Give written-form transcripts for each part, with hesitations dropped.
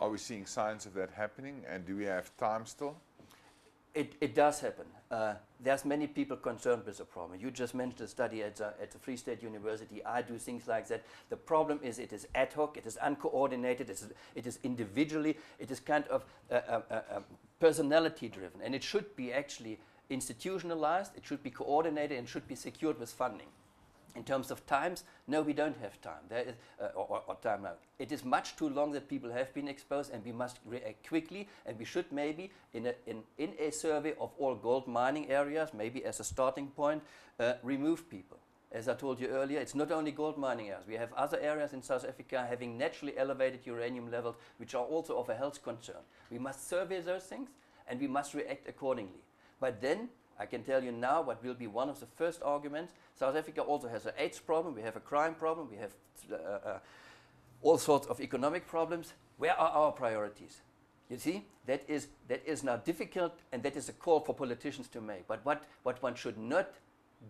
Are we seeing signs of that happening, and do we have time still? It does happen. There's many people concerned with the problem. You just mentioned a study at the Free State University. I do things like that. The problem is it is ad hoc, it is uncoordinated, it is individually, it is kind of personality driven, and it should be actually institutionalized, it should be coordinated, and should be secured with funding. In terms of times, no, we don't have time. There is, or time now. It is much too long that people have been exposed, and we must react quickly. And we should maybe, in a survey of all gold mining areas, maybe as a starting point, remove people. As I told you earlier, it's not only gold mining areas. We have other areas in South Africa having naturally elevated uranium levels, which are also of a health concern. We must survey those things, and we must react accordingly. But then, I can tell you now what will be one of the first arguments. South Africa also has an AIDS problem, we have a crime problem, we have all sorts of economic problems. Where are our priorities? You see, that is now difficult, and that is a call for politicians to make. But what one should not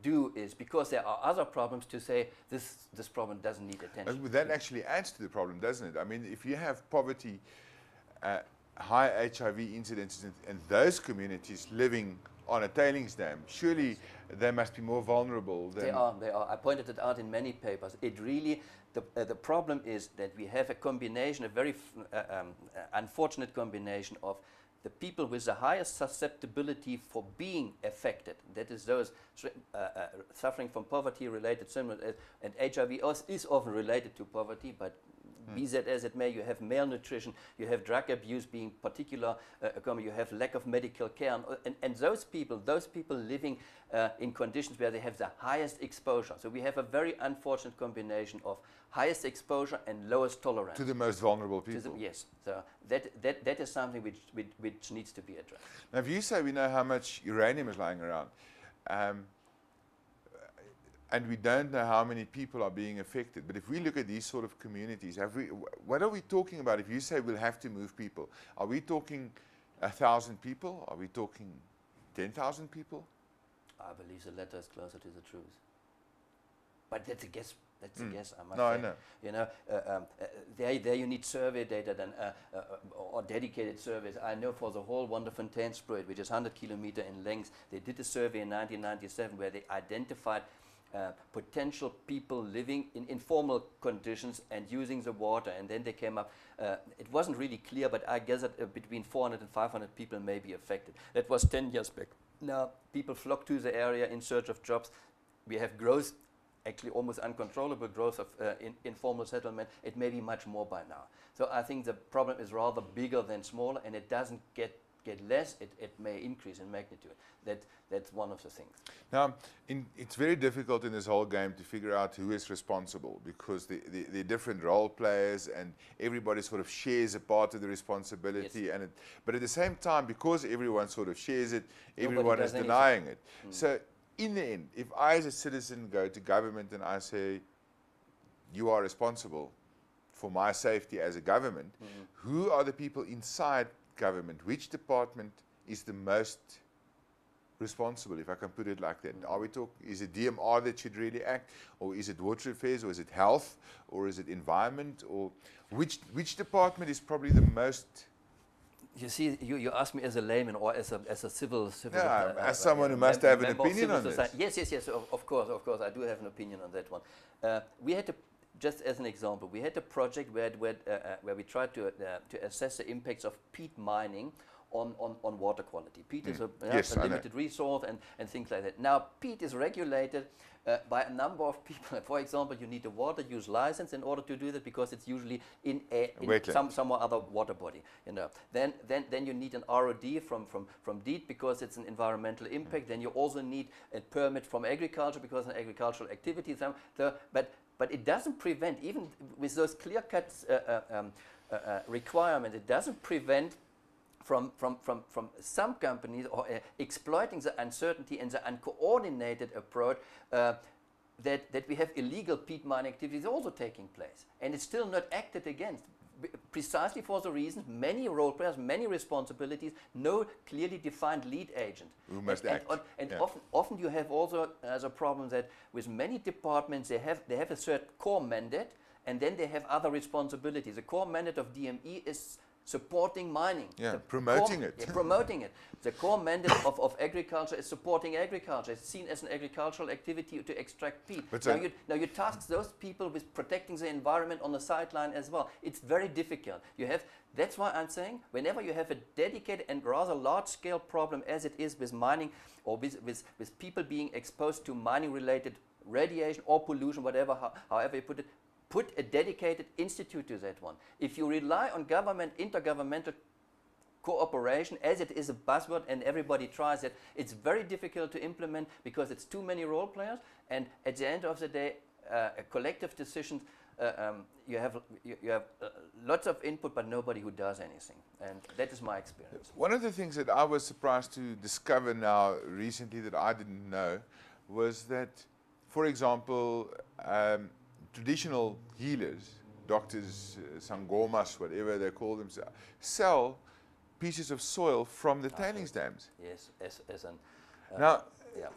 do is, because there are other problems, to say this problem doesn't need attention. But that actually adds to the problem, doesn't it? I mean, if you have poverty, high HIV incidences, and those communities living on a tailings dam, surely they must be more vulnerable than... They are. I pointed it out in many papers. It really, the problem is that we have a combination, a very unfortunate combination of the people with the highest susceptibility for being affected, that is those suffering from poverty-related symptoms, and HIV is often related to poverty, but be that as it may, you have malnutrition, you have drug abuse being particular, you have lack of medical care, and those people living in conditions where they have the highest exposure. So we have a very unfortunate combination of highest exposure and lowest tolerance. To the most vulnerable people. Yes, so that is something which needs to be addressed. Now, if you say we know how much uranium is lying around, and we don't know how many people are being affected. But if we look at these sort of communities, what are we talking about? If you say we'll have to move people, are we talking 1,000 people? Are we talking 10,000 people? I believe the latter is closer to the truth. But that's a guess. That's a guess, I must say. I know. You know, there you need survey data than, or dedicated surveys. I know for the whole Wonderfontein Spruit, which is 100 kilometers in length, they did a survey in 1997 where they identified potential people living in informal conditions and using the water, and then they came up, it wasn't really clear, but I guess that between 400 and 500 people may be affected. That was 10 years back. Now people flock to the area in search of jobs. We have growth, actually almost uncontrollable growth of informal settlement. It may be much more by now. So I think the problem is rather bigger than smaller, and it doesn't get less, it may increase in magnitude. That's one of the things. Now, it's very difficult in this whole game to figure out who is responsible, because the different role players, and everybody sort of shares a part of the responsibility. Yes. But at the same time, because everyone sort of shares it, everyone is denying it. So in the end, if I as a citizen go to government and I say, you are responsible for my safety as a government, who are the people inside government? Which department is the most responsible, if I can put it like that? Are we talking, is it DMR that should really act, or is it water affairs, or is it health, or is it environment, or which department is probably the most? You see, you ask me as a layman or as a civil as someone who must have an opinion on this. Yes, of course, I do have an opinion on that one. We had to, just as an example, we had a project where we tried to assess the impacts of peat mining on water quality. Peat is a limited resource and things like that. Now, peat is regulated by a number of people. For example, you need a water use license in order to do that, because it's usually in some other water body. You know, then you need an ROD from DEET, because it's an environmental impact. Then you also need a permit from agriculture, because it's an agricultural activity. But it doesn't prevent, even with those clear-cut requirements, it doesn't prevent from some companies or exploiting the uncertainty and the uncoordinated approach that we have illegal peat mining activities also taking place. And it's still not acted against, precisely for the reason many role players, many responsibilities, no clearly defined lead agent. Who must act. And often you have also as a problem that with many departments they have a certain core mandate, and then they have other responsibilities. The core mandate of DME is supporting mining. Yeah, promoting it. Yeah, promoting it. The core mandate of agriculture is supporting agriculture. It's seen as an agricultural activity to extract peat. But Now you task those people with protecting the environment on the sideline as well. It's very difficult. That's why I'm saying whenever you have a dedicated and rather large-scale problem as it is with mining or with people being exposed to mining-related radiation or pollution, whatever, however you put it, put a dedicated institute to that one. If you rely on intergovernmental cooperation, as it is a buzzword and everybody tries it, it's very difficult to implement because it's too many role players, and at the end of the day, collective decisions, you have lots of input but nobody who does anything, and that is my experience. One of the things that I was surprised to discover now recently that I didn't know was that, for example, traditional healers, doctors, sangomas, whatever they call themselves, sell pieces of soil from the tailings dams. Yes, as an... now, yeah.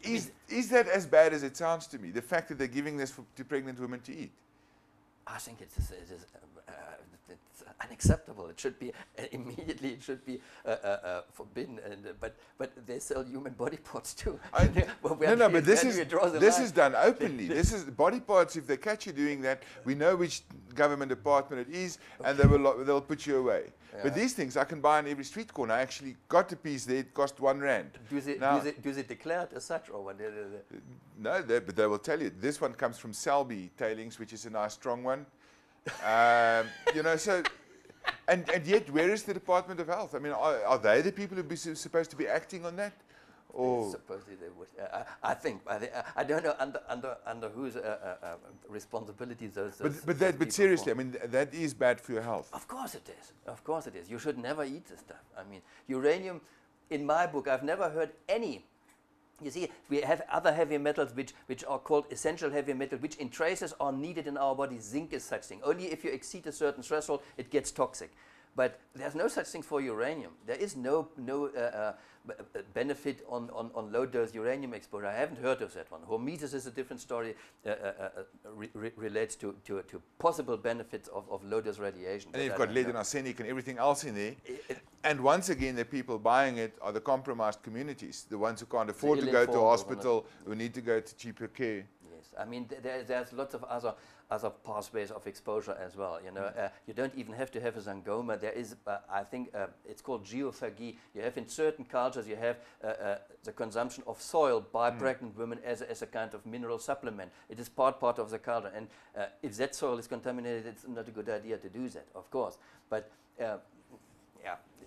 Is that as bad as it sounds to me, the fact that they're giving this to pregnant women to eat? I think it's unacceptable. It should be immediately. It should be forbidden. But they sell human body parts too. But this is done openly. This is body parts. If they catch you doing that, we know which government department it is, and they'll put you away. Yeah. But these things I can buy on every street corner. I actually got a piece there. It cost R1. Do they declare it as such, or what? No, but they will tell you. This one comes from Selby tailings, which is a nice strong one. You know, so. And yet, where is the Department of Health? I mean, are they the people who are supposed to be acting on that? Or supposedly they would. I think. I don't know under whose responsibilities those. But seriously, I mean, that is bad for your health. Of course it is. Of course it is. You should never eat this stuff. I mean, uranium. In my book, I've never heard any. You see, we have other heavy metals which are called essential heavy metal, which in traces are needed in our body. Zinc is such thing. Only if you exceed a certain threshold, it gets toxic. But there's no such thing for uranium. There is no benefit on low-dose uranium exposure. I haven't heard of that one. Hormesis is a different story, relates to possible benefits of low-dose radiation. And you've got lead and arsenic and everything else in there. And once again, the people buying it are the compromised communities, the ones who can't afford to go to hospital, who need to go to cheaper care. Yes, I mean, there's lots of other pathways of exposure as well. You know, you don't even have to have a zangoma. There is, I think, it's called geophagy. You have in certain cultures, you have the consumption of soil by pregnant women as a kind of mineral supplement. It is part of the culture, and if that soil is contaminated, it's not a good idea to do that, of course. But